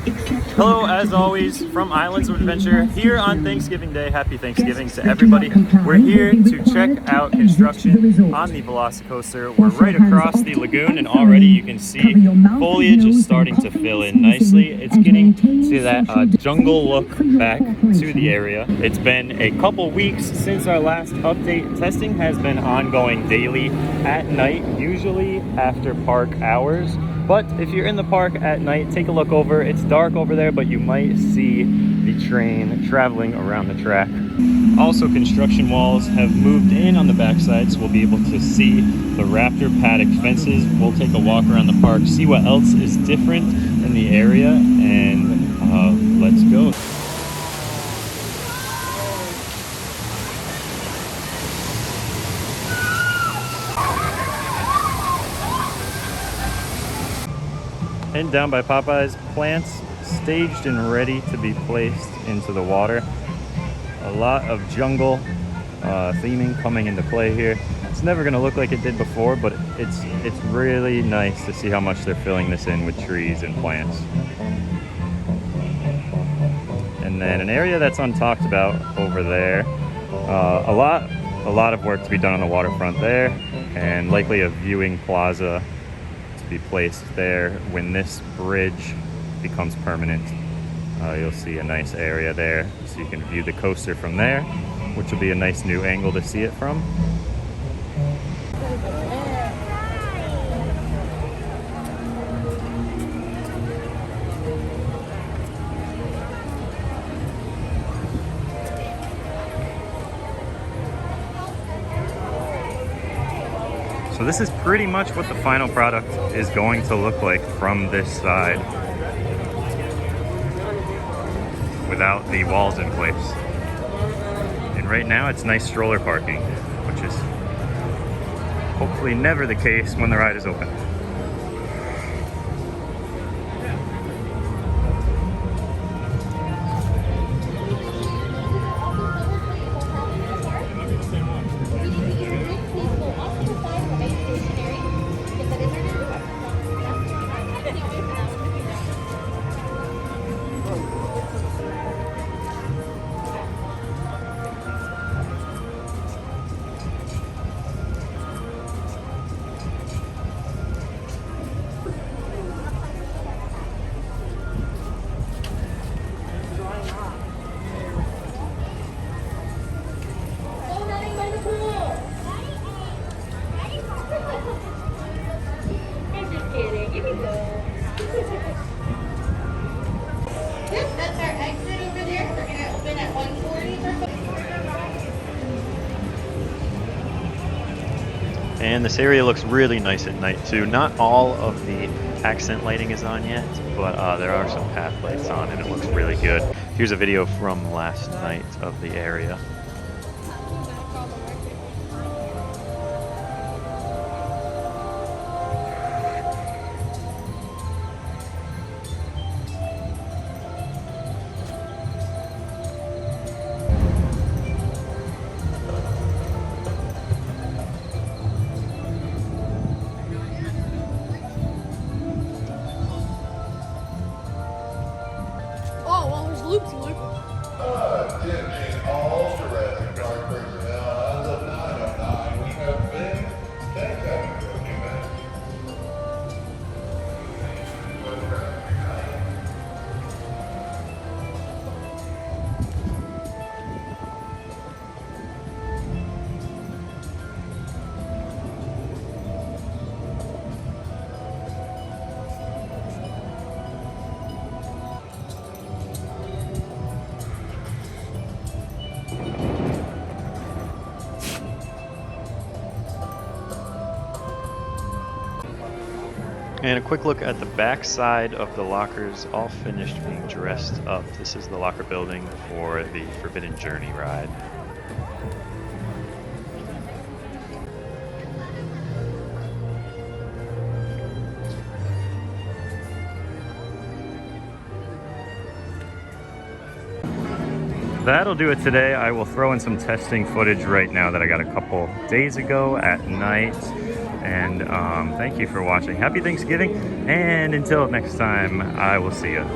Hello, as always, from Islands of Adventure here on Thanksgiving Day. Happy Thanksgiving to everybody. We're here to check out construction on the Velocicoaster. We're right across the lagoon, and already you can see foliage is starting to fill in nicely. It's getting to that jungle look back to the area. It's been a couple weeks since our last update. Testing has been ongoing daily at night, usually after park hours. But if you're in the park at night, take a look over. It's dark over there, but you might see the train traveling around the track. Also, construction walls have moved in on the backside, so we'll be able to see the Raptor Paddock fences. We'll take a walk around the park, see what else is different in the area, and let's go. And down by Popeye's, plants staged and ready to be placed into the water. A lot of jungle theming coming into play here. It's never going to look like it did before, but it's really nice to see how much they're filling this in with trees and plants. And then an area that's untalked about over there. A lot of work to be done on the waterfront there, and likely a viewing plaza be placed there when this bridge becomes permanent. You'll see a nice area there, so you can view the coaster from there, which will be a nice new angle to see it from. So this is pretty much what the final product is going to look like from this side without the walls in place. And right now it's nice stroller parking, which is hopefully never the case when the ride is open. Yep, that's our exit over there. We're going to open at 1:40. And this area looks really nice at night too. Not all of the accent lighting is on yet, but there are some path lights on and it looks really good. Here's a video from last night of the area. Loops, Luke. Attention all Jurassic Park personnel, as of 9:09, we have been takeout for a few minutes. And a quick look at the back side of the lockers, all finished being dressed up. This is the locker building for the Forbidden Journey ride. That'll do it today. I will throw in some testing footage right now that I got a couple days ago at night. And thank you for watching. Happy Thanksgiving, and until next time, I will see you.